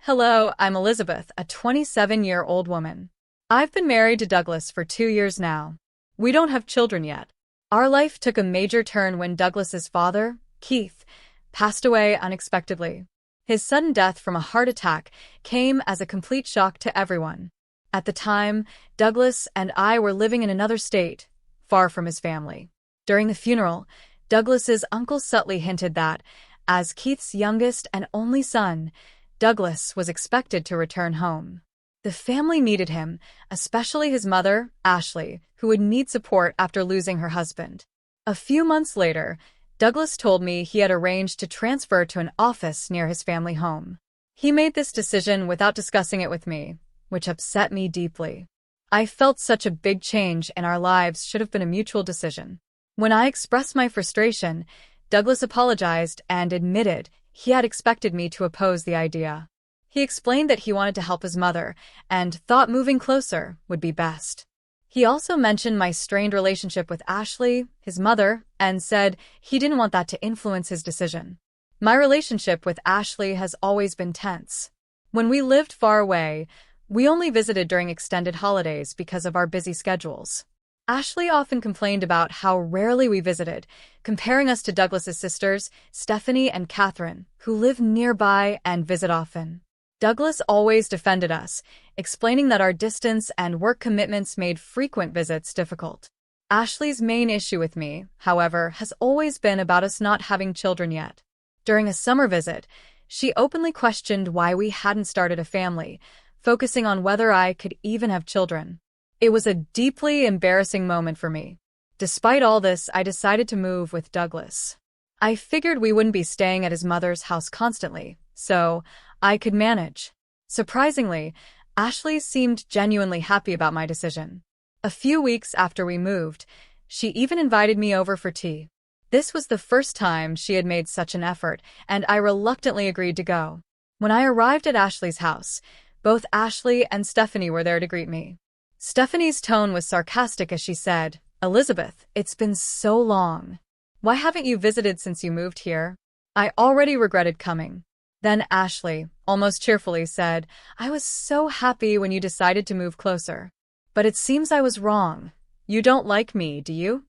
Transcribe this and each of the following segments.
Hello, I'm Elizabeth, a 27-year-old woman. I've been married to Douglas for 2 years now. We don't have children yet. Our life took a major turn when Douglas's father, Keith, passed away unexpectedly. His sudden death from a heart attack came as a complete shock to everyone. At the time, Douglas and I were living in another state, far from his family. During the funeral, Douglas's uncle subtly hinted that, as Keith's youngest and only son, Douglas was expected to return home. The family needed him, especially his mother, Ashley, who would need support after losing her husband. A few months later, Douglas told me he had arranged to transfer to an office near his family home. He made this decision without discussing it with me, which upset me deeply. I felt such a big change in our lives should have been a mutual decision. When I expressed my frustration, Douglas apologized and admitted he had expected me to oppose the idea. He explained that he wanted to help his mother and thought moving closer would be best. He also mentioned my strained relationship with Ashley, his mother, and said he didn't want that to influence his decision. My relationship with Ashley has always been tense. When we lived far away, we only visited during extended holidays because of our busy schedules. Ashley often complained about how rarely we visited, comparing us to Douglas's sisters, Stephanie and Catherine, who live nearby and visit often. Douglas always defended us, explaining that our distance and work commitments made frequent visits difficult. Ashley's main issue with me, however, has always been about us not having children yet. During a summer visit, she openly questioned why we hadn't started a family, focusing on whether I could even have children. It was a deeply embarrassing moment for me. Despite all this, I decided to move with Douglas. I figured we wouldn't be staying at his mother's house constantly, so I could manage. Surprisingly, Ashley seemed genuinely happy about my decision. A few weeks after we moved, she even invited me over for tea. This was the first time she had made such an effort, and I reluctantly agreed to go. When I arrived at Ashley's house, both Ashley and Stephanie were there to greet me. Stephanie's tone was sarcastic as she said, "Elizabeth, it's been so long. Why haven't you visited since you moved here?" I already regretted coming. Then Ashley, almost cheerfully, said, "I was so happy when you decided to move closer. But it seems I was wrong. You don't like me, do you?"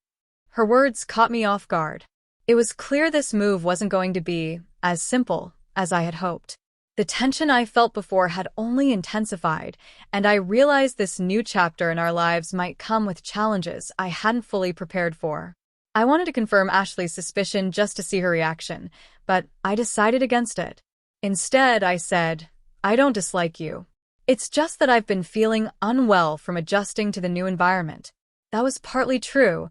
Her words caught me off guard. It was clear this move wasn't going to be as simple as I had hoped. The tension I felt before had only intensified, and I realized this new chapter in our lives might come with challenges I hadn't fully prepared for. I wanted to confirm Ashley's suspicion just to see her reaction, but I decided against it. Instead, I said, "I don't dislike you. It's just that I've been feeling unwell from adjusting to the new environment." That was partly true.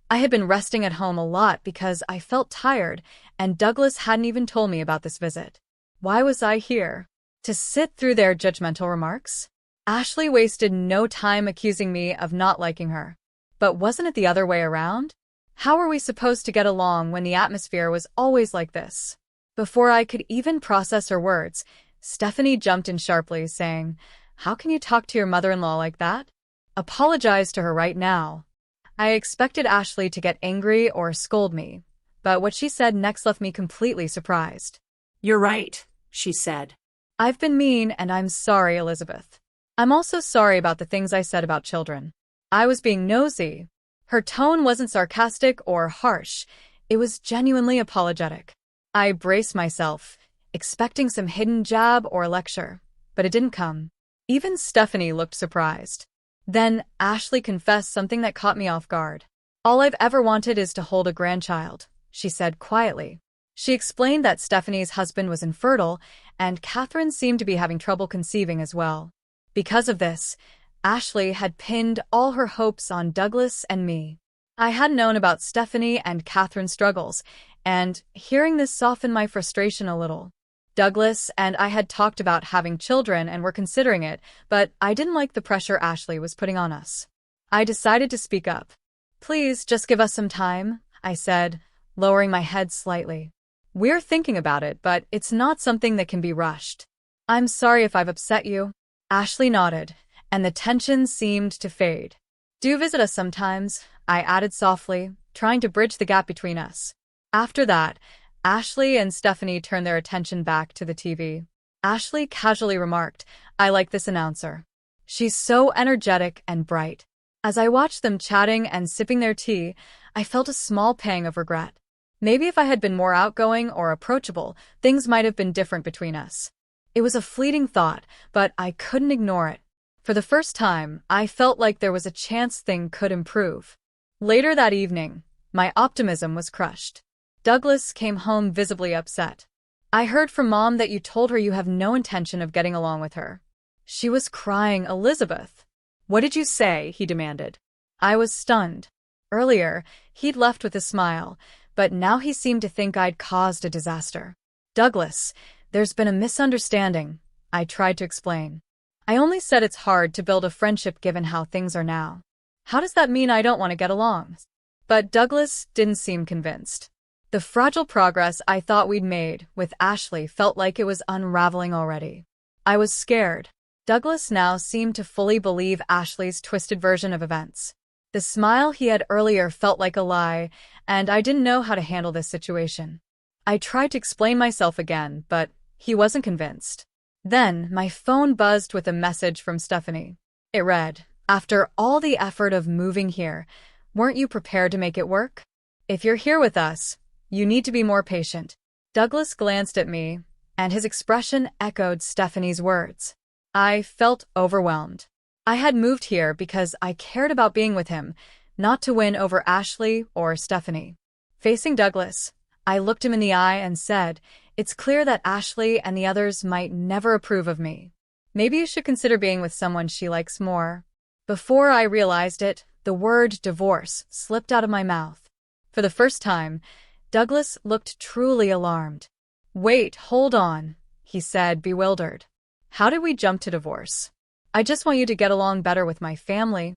I had been resting at home a lot because I felt tired, and Douglas hadn't even told me about this visit. Why was I here? To sit through their judgmental remarks? Ashley wasted no time accusing me of not liking her. But wasn't it the other way around? How were we supposed to get along when the atmosphere was always like this? Before I could even process her words, Stephanie jumped in sharply, saying, "How can you talk to your mother-in-law like that? Apologize to her right now." I expected Ashley to get angry or scold me, but what she said next left me completely surprised. "You're right," she said. "I've been mean, and I'm sorry, Elizabeth. I'm also sorry about the things I said about children. I was being nosy." Her tone wasn't sarcastic or harsh. It was genuinely apologetic. I braced myself, expecting some hidden jab or lecture, but it didn't come. Even Stephanie looked surprised. Then Ashley confessed something that caught me off guard. "All I've ever wanted is to hold a grandchild," she said quietly. She explained that Stephanie's husband was infertile, and Catherine seemed to be having trouble conceiving as well. Because of this, Ashley had pinned all her hopes on Douglas and me. I had known about Stephanie and Catherine's struggles, and hearing this softened my frustration a little. Douglas and I had talked about having children and were considering it, but I didn't like the pressure Ashley was putting on us. I decided to speak up. "Please, just give us some time," I said, lowering my head slightly. "We're thinking about it, but it's not something that can be rushed." "I'm sorry if I've upset you." Ashley nodded, and the tension seemed to fade. "Do visit us sometimes," I added softly, trying to bridge the gap between us. After that, Ashley and Stephanie turned their attention back to the TV. Ashley casually remarked, "I like this announcer. She's so energetic and bright." As I watched them chatting and sipping their tea, I felt a small pang of regret. Maybe if I had been more outgoing or approachable, things might have been different between us. It was a fleeting thought, but I couldn't ignore it. For the first time, I felt like there was a chance things could improve. Later that evening, my optimism was crushed. Douglas came home visibly upset. "I heard from Mom that you told her you have no intention of getting along with her." She was crying, "Elizabeth." "What did you say?" he demanded. I was stunned. Earlier, he'd left with a smile, but now he seemed to think I'd caused a disaster. "Douglas, there's been a misunderstanding," I tried to explain. "I only said it's hard to build a friendship given how things are now. How does that mean I don't want to get along?" But Douglas didn't seem convinced. The fragile progress I thought we'd made with Ashley felt like it was unraveling already. I was scared. Douglas now seemed to fully believe Ashley's twisted version of events. The smile he had earlier felt like a lie, and I didn't know how to handle this situation. I tried to explain myself again, but he wasn't convinced. Then, my phone buzzed with a message from Stephanie. It read, "After all the effort of moving here, weren't you prepared to make it work? If you're here with us, you need to be more patient." Douglas glanced at me, and his expression echoed Stephanie's words. I felt overwhelmed. I had moved here because I cared about being with him, not to win over Ashley or Stephanie. Facing Douglas, I looked him in the eye and said, "It's clear that Ashley and the others might never approve of me. Maybe you should consider being with someone she likes more." Before I realized it, the word divorce slipped out of my mouth. For the first time, Douglas looked truly alarmed. "Wait, hold on," he said, bewildered. "How did we jump to divorce? I just want you to get along better with my family."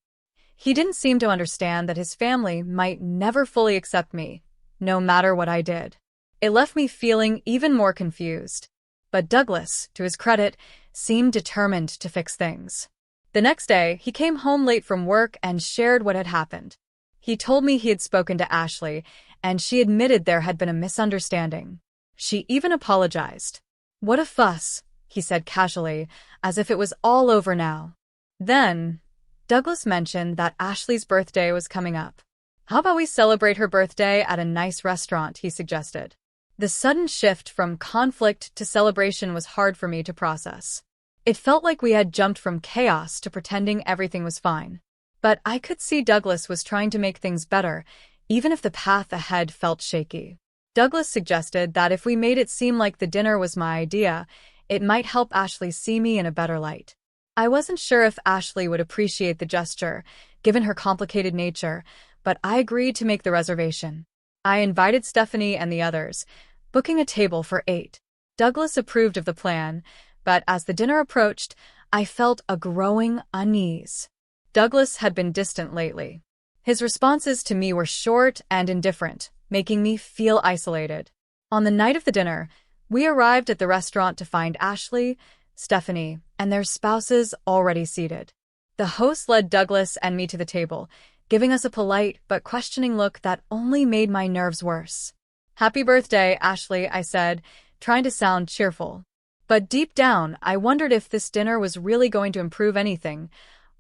He didn't seem to understand that his family might never fully accept me, no matter what I did. It left me feeling even more confused. But Douglas, to his credit, seemed determined to fix things. The next day, he came home late from work and shared what had happened. He told me he had spoken to Ashley, and she admitted there had been a misunderstanding. She even apologized. "What a fuss," he said casually, as if it was all over now. Then, Douglas mentioned that Ashley's birthday was coming up. "How about we celebrate her birthday at a nice restaurant?" he suggested. The sudden shift from conflict to celebration was hard for me to process. It felt like we had jumped from chaos to pretending everything was fine. But I could see Douglas was trying to make things better, even if the path ahead felt shaky. Douglas suggested that if we made it seem like the dinner was my idea, it might help Ashley see me in a better light. I wasn't sure if Ashley would appreciate the gesture, given her complicated nature, but I agreed to make the reservation. I invited Stephanie and the others, booking a table for 8. Douglas approved of the plan, but as the dinner approached, I felt a growing unease. Douglas had been distant lately. His responses to me were short and indifferent, making me feel isolated. On the night of the dinner, we arrived at the restaurant to find Ashley, Stephanie, and their spouses already seated. The host led Douglas and me to the table, giving us a polite but questioning look that only made my nerves worse. "Happy birthday, Ashley," I said, trying to sound cheerful. But deep down, I wondered if this dinner was really going to improve anything,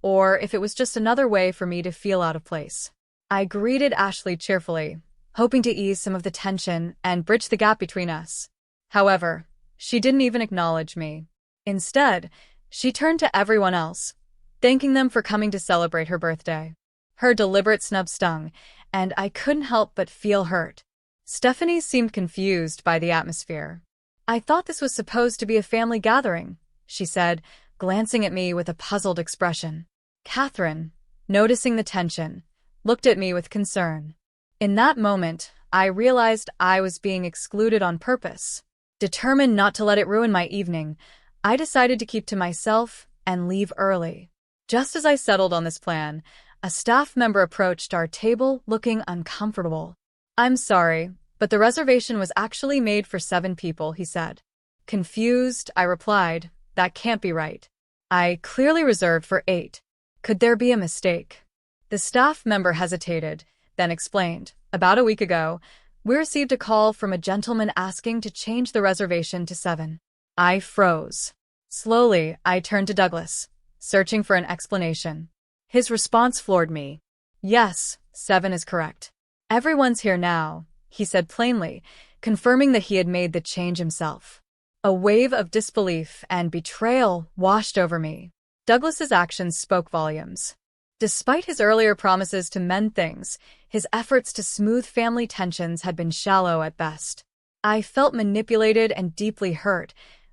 or if it was just another way for me to feel out of place. I greeted Ashley cheerfully, hoping to ease some of the tension and bridge the gap between us. However, she didn't even acknowledge me. Instead, she turned to everyone else, thanking them for coming to celebrate her birthday. Her deliberate snub stung, and I couldn't help but feel hurt. Stephanie seemed confused by the atmosphere. "I thought this was supposed to be a family gathering," she said, glancing at me with a puzzled expression. Catherine, noticing the tension, looked at me with concern. In that moment, I realized I was being excluded on purpose. Determined not to let it ruin my evening, I decided to keep to myself and leave early. Just as I settled on this plan, a staff member approached our table looking uncomfortable. "I'm sorry, but the reservation was actually made for 7 people," he said. Confused, I replied, "That can't be right. I clearly reserved for 8. Could there be a mistake?" The staff member hesitated, then explained, "About a week ago, we received a call from a gentleman asking to change the reservation to 7. I froze. Slowly, I turned to Douglas, searching for an explanation. His response floored me. Yes, 7 is correct. Everyone's here now, he said plainly, confirming that he had made the change himself. A wave of disbelief and betrayal washed over me. Douglas's actions spoke volumes. Despite his earlier promises to mend things, his efforts to smooth family tensions had been shallow at best. I felt manipulated and deeply hurt,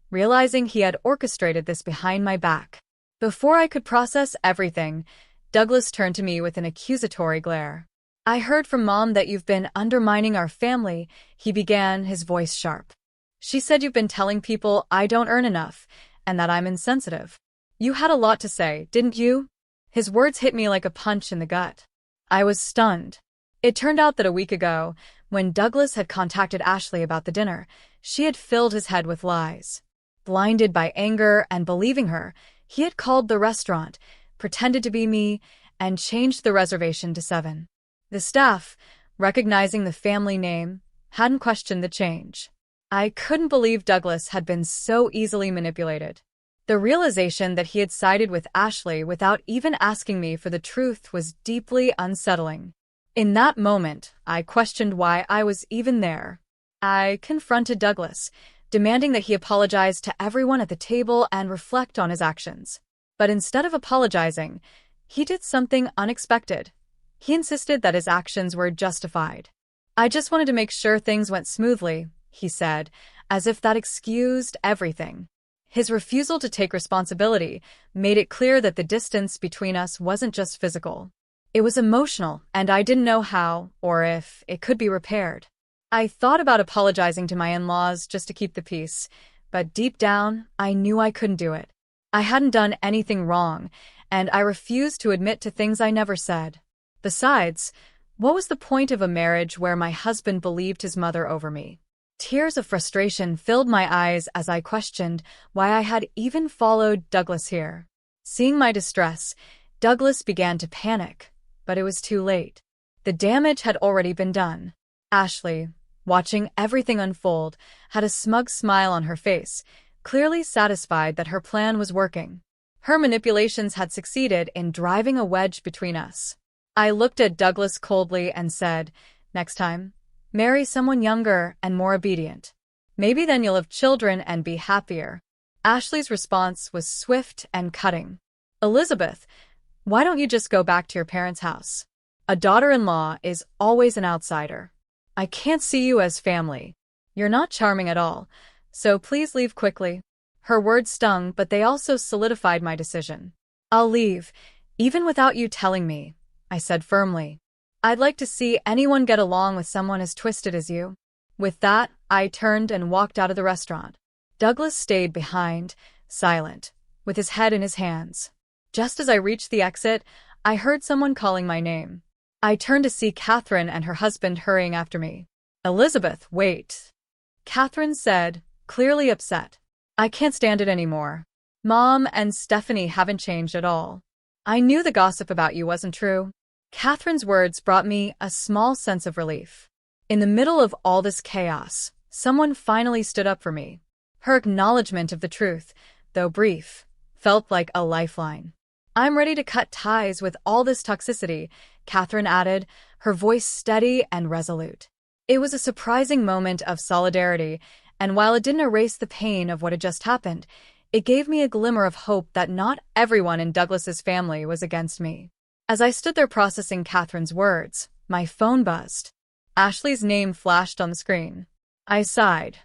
realizing he had orchestrated this behind my back. Before I could process everything, Douglas turned to me with an accusatory glare. I heard from Mom that you've been undermining our family, he began, his voice sharp. She said you've been telling people I don't earn enough, and that I'm insensitive. You had a lot to say, didn't you? His words hit me like a punch in the gut. I was stunned. It turned out that a week ago, when Douglas had contacted Ashley about the dinner, she had filled his head with lies. Blinded by anger and believing her, he had called the restaurant, pretended to be me, and changed the reservation to 7. The staff, recognizing the family name, hadn't questioned the change. I couldn't believe Douglas had been so easily manipulated. The realization that he had sided with Ashley without even asking me for the truth was deeply unsettling. In that moment, I questioned why I was even there. I confronted Douglas, demanding that he apologize to everyone at the table and reflect on his actions. But instead of apologizing, he did something unexpected. He insisted that his actions were justified. I just wanted to make sure things went smoothly, he said, as if that excused everything. His refusal to take responsibility made it clear that the distance between us wasn't just physical. It was emotional, and I didn't know how, or if, it could be repaired. I thought about apologizing to my in-laws just to keep the peace, but deep down, I knew I couldn't do it. I hadn't done anything wrong, and I refused to admit to things I never said. Besides, what was the point of a marriage where my husband believed his mother over me? Tears of frustration filled my eyes as I questioned why I had even followed Douglas here. Seeing my distress, Douglas began to panic, but it was too late. The damage had already been done. Ashley, watching everything unfold, had a smug smile on her face, clearly satisfied that her plan was working. Her manipulations had succeeded in driving a wedge between us. I looked at Douglas coldly and said, "Next time, marry someone younger and more obedient. Maybe then you'll have children and be happier." Ashley's response was swift and cutting. "Elizabeth, why don't you just go back to your parents' house? A daughter-in-law is always an outsider. I can't see you as family. You're not charming at all, so please leave quickly." Her words stung, but they also solidified my decision. "I'll leave, even without you telling me," I said firmly. "I'd like to see anyone get along with someone as twisted as you." With that, I turned and walked out of the restaurant. Douglas stayed behind, silent, with his head in his hands. Just as I reached the exit, I heard someone calling my name. I turned to see Catherine and her husband hurrying after me. "Elizabeth, wait," Catherine said, clearly upset. "I can't stand it anymore. Mom and Stephanie haven't changed at all. I knew the gossip about you wasn't true." Catherine's words brought me a small sense of relief. In the middle of all this chaos, someone finally stood up for me. Her acknowledgement of the truth, though brief, felt like a lifeline. "I'm ready to cut ties with all this toxicity," Catherine added, her voice steady and resolute. It was a surprising moment of solidarity, and while it didn't erase the pain of what had just happened, it gave me a glimmer of hope that not everyone in Douglas's family was against me. As I stood there processing Catherine's words, my phone buzzed. Ashley's name flashed on the screen. I sighed,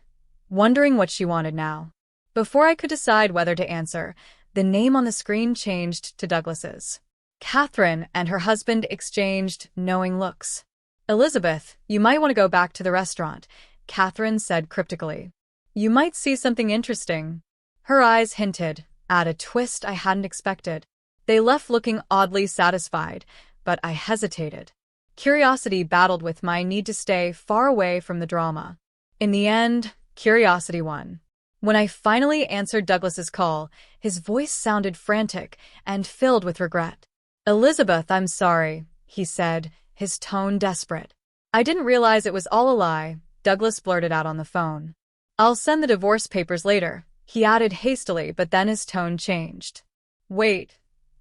wondering what she wanted now. Before I could decide whether to answer, the name on the screen changed to Douglas's. Catherine and her husband exchanged knowing looks. "Elizabeth, you might want to go back to the restaurant," Catherine said cryptically. "You might see something interesting." Her eyes hinted at a twist I hadn't expected. They left looking oddly satisfied, but I hesitated. Curiosity battled with my need to stay far away from the drama. In the end, curiosity won. When I finally answered Douglas's call, his voice sounded frantic and filled with regret. "Elizabeth, I'm sorry," he said, his tone desperate. "I didn't realize it was all a lie," Douglas blurted out on the phone. "I'll send the divorce papers later," He added hastily, but then his tone changed. Wait,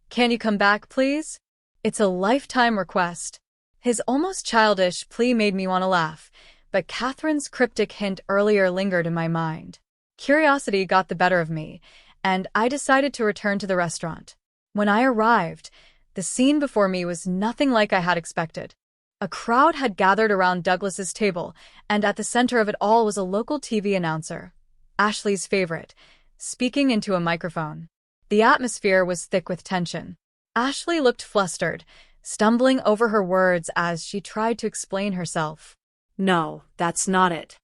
can you come back, please? It's a lifetime request. His almost childish plea made me want to laugh, but Catherine's cryptic hint earlier lingered in my mind. Curiosity got the better of me, and I decided to return to the restaurant. When I arrived, the scene before me was nothing like I had expected. A crowd had gathered around Douglas's table, and at the center of it all was a local TV announcer, Ashley's favorite, speaking into a microphone. The atmosphere was thick with tension. Ashley looked flustered, stumbling over her words as she tried to explain herself. No, that's not it.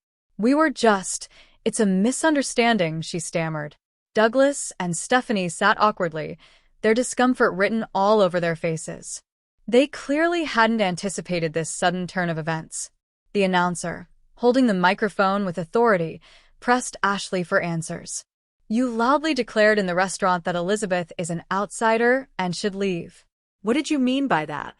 It's a misunderstanding, she stammered. Douglas and Stephanie sat awkwardly, their discomfort written all over their faces. They clearly hadn't anticipated this sudden turn of events. The announcer, holding the microphone with authority, pressed Ashley for answers. You loudly declared in the restaurant that Elizabeth is an outsider and should leave. What did you mean by that?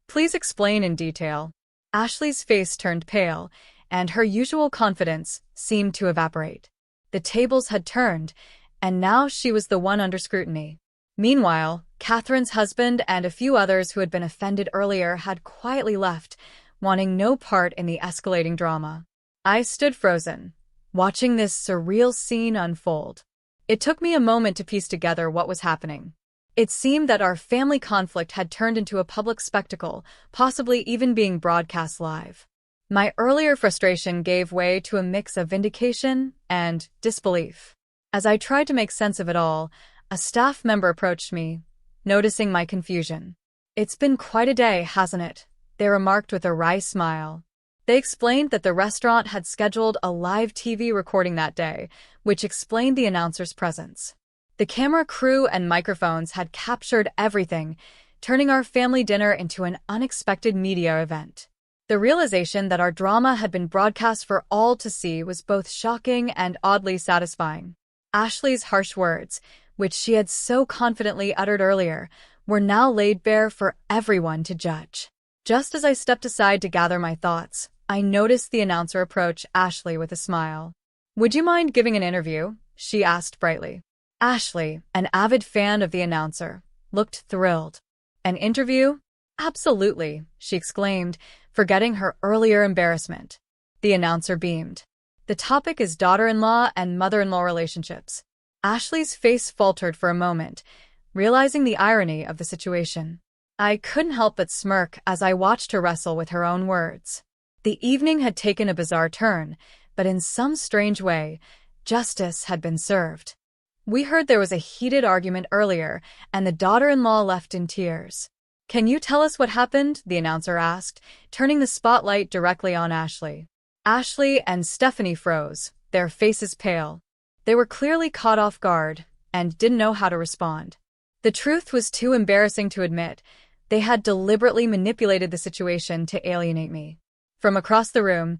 Please explain in detail. Ashley's face turned pale, and her usual confidence seemed to evaporate. The tables had turned, and now she was the one under scrutiny. Meanwhile, Catherine's husband and a few others who had been offended earlier had quietly left, wanting no part in the escalating drama. I stood frozen, watching this surreal scene unfold. It took me a moment to piece together what was happening. It seemed that our family conflict had turned into a public spectacle, possibly even being broadcast live. My earlier frustration gave way to a mix of vindication and disbelief. As I tried to make sense of it all, a staff member approached me, noticing my confusion. It's been quite a day, hasn't it? They remarked with a wry smile. They explained that the restaurant had scheduled a live TV recording that day, which explained the announcer's presence. The camera crew and microphones had captured everything, turning our family dinner into an unexpected media event. The realization that our drama had been broadcast for all to see was both shocking and oddly satisfying. Ashley's harsh words, which she had so confidently uttered earlier, were now laid bare for everyone to judge. Just as I stepped aside to gather my thoughts, I noticed the announcer approach Ashley with a smile. Would you mind giving an interview? She asked brightly. Ashley, an avid fan of the announcer, looked thrilled. An interview? Absolutely, she exclaimed, forgetting her earlier embarrassment. The announcer beamed. The topic is daughter-in-law and mother-in-law relationships. Ashley's face faltered for a moment, realizing the irony of the situation. I couldn't help but smirk as I watched her wrestle with her own words. The evening had taken a bizarre turn, but in some strange way, justice had been served. We heard there was a heated argument earlier, and the daughter-in-law left in tears. Can you tell us what happened? The announcer asked, turning the spotlight directly on Ashley. Ashley and Stephanie froze, their faces pale. They were clearly caught off guard and didn't know how to respond. The truth was too embarrassing to admit. They had deliberately manipulated the situation to alienate me. From across the room,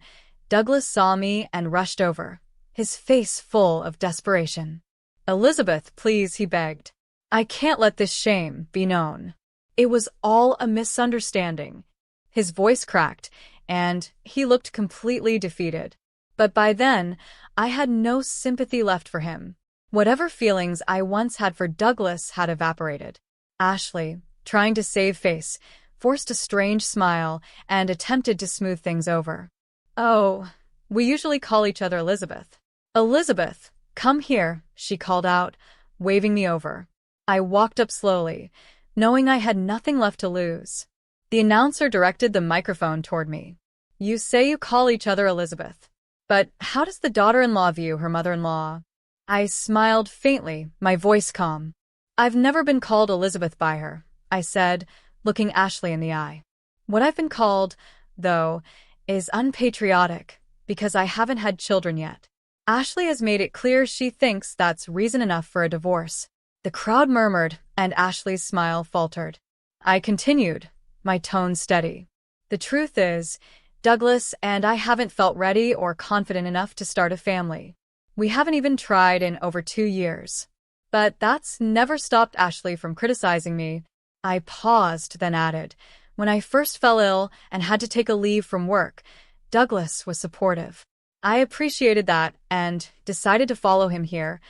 Douglas saw me and rushed over, his face full of desperation. Elizabeth, please, he begged. I can't let this shame be known. It was all a misunderstanding. His voice cracked, and he looked completely defeated. But by then, I had no sympathy left for him. Whatever feelings I once had for Douglas had evaporated. Ashley, trying to save face, forced a strange smile and attempted to smooth things over. Oh, we usually call each other Elizabeth. Elizabeth, come here, she called out, waving me over. I walked up slowly, knowing I had nothing left to lose. The announcer directed the microphone toward me. You say you call each other Elizabeth. But how does the daughter-in-law view her mother-in-law? I smiled faintly, my voice calm. I've never been called Elizabeth by her, I said, looking Ashley in the eye. What I've been called, though, is unpatriotic, because I haven't had children yet. Ashley has made it clear she thinks that's reason enough for a divorce. The crowd murmured, and Ashley's smile faltered. I continued, my tone steady. The truth is, Douglas and I haven't felt ready or confident enough to start a family. We haven't even tried in over 2 years. But that's never stopped Ashley from criticizing me. I paused, then added, when I first fell ill and had to take a leave from work, Douglas was supportive. I appreciated that and decided to follow him here,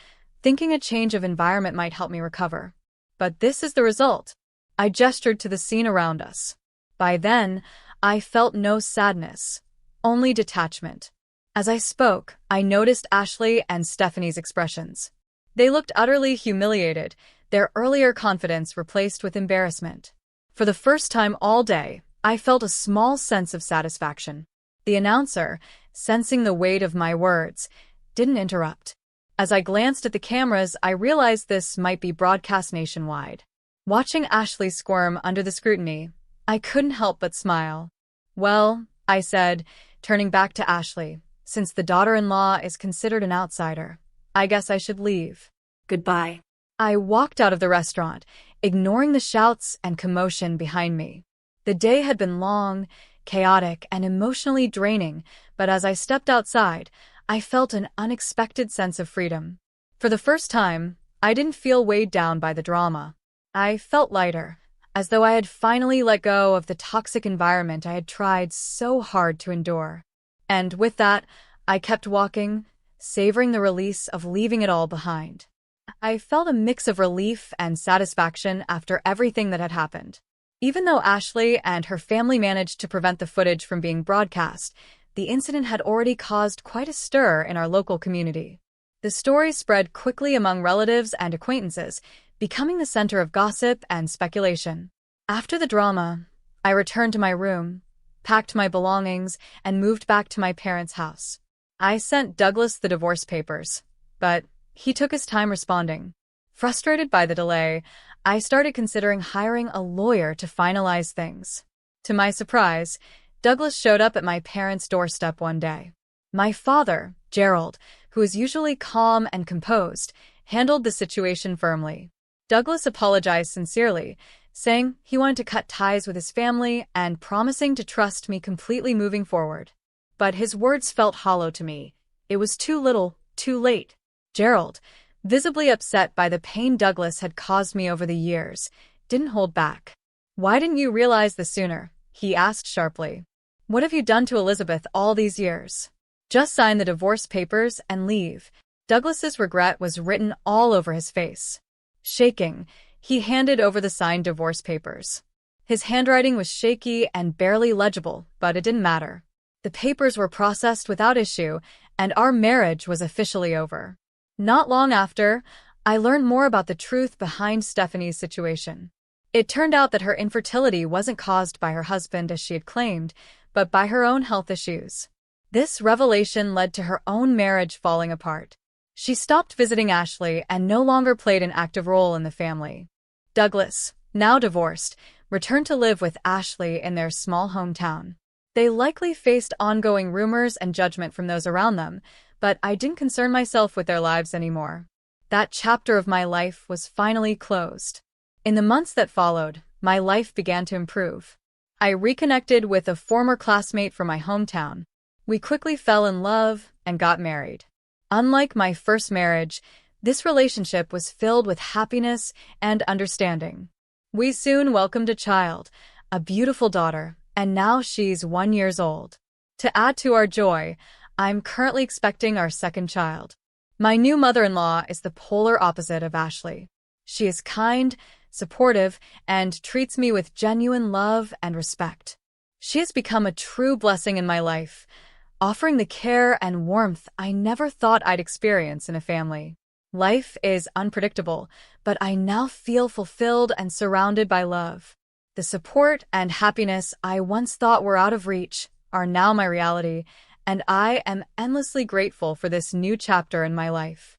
thinking a change of environment might help me recover. But this is the result. I gestured to the scene around us. By then, I felt no sadness, only detachment. As I spoke, I noticed Ashley and Stephanie's expressions. They looked utterly humiliated, their earlier confidence replaced with embarrassment. For the first time all day, I felt a small sense of satisfaction. The announcer, sensing the weight of my words, didn't interrupt. As I glanced at the cameras, I realized this might be broadcast nationwide. Watching Ashley squirm under the scrutiny, I couldn't help but smile. "Well," I said, turning back to Ashley, "since the daughter-in-law is considered an outsider, I guess I should leave." Goodbye. I walked out of the restaurant, ignoring the shouts and commotion behind me. The day had been long, chaotic, and emotionally draining, but as I stepped outside, I felt an unexpected sense of freedom. For the first time, I didn't feel weighed down by the drama. I felt lighter, as though I had finally let go of the toxic environment I had tried so hard to endure. And with that, I kept walking, savoring the release of leaving it all behind. I felt a mix of relief and satisfaction after everything that had happened. Even though Ashley and her family managed to prevent the footage from being broadcast, the incident had already caused quite a stir in our local community. The story spread quickly among relatives and acquaintances, becoming the center of gossip and speculation. After the drama, I returned to my room, packed my belongings, and moved back to my parents' house. I sent Douglas the divorce papers, but he took his time responding. Frustrated by the delay, I started considering hiring a lawyer to finalize things. To my surprise, Douglas showed up at my parents' doorstep one day. My father, Gerald, who is usually calm and composed, handled the situation firmly. Douglas apologized sincerely, saying he wanted to cut ties with his family and promising to trust me completely moving forward. But his words felt hollow to me. It was too little, too late. Gerald, visibly upset by the pain Douglas had caused me over the years, didn't hold back. "Why didn't you realize this sooner?" he asked sharply. "What have you done to Elizabeth all these years? Just sign the divorce papers and leave." Douglas's regret was written all over his face. Shaking, he handed over the signed divorce papers. His handwriting was shaky and barely legible, but it didn't matter. The papers were processed without issue, and our marriage was officially over. Not long after, I learned more about the truth behind Stephanie's situation. It turned out that her infertility wasn't caused by her husband as she had claimed, but by her own health issues. This revelation led to her own marriage falling apart. She stopped visiting Ashley and no longer played an active role in the family. Douglas, now divorced, returned to live with Ashley in their small hometown. They likely faced ongoing rumors and judgment from those around them, but I didn't concern myself with their lives anymore. That chapter of my life was finally closed. In the months that followed, my life began to improve. I reconnected with a former classmate from my hometown. We quickly fell in love and got married. Unlike my first marriage, this relationship was filled with happiness and understanding. We soon welcomed a child, a beautiful daughter, and now she's 1 year old. To add to our joy, I'm currently expecting our second child. My new mother-in-law is the polar opposite of Ashley. She is kind, supportive, and treats me with genuine love and respect. She has become a true blessing in my life, offering the care and warmth I never thought I'd experience in a family. Life is unpredictable, but I now feel fulfilled and surrounded by love. The support and happiness I once thought were out of reach are now my reality, and I am endlessly grateful for this new chapter in my life.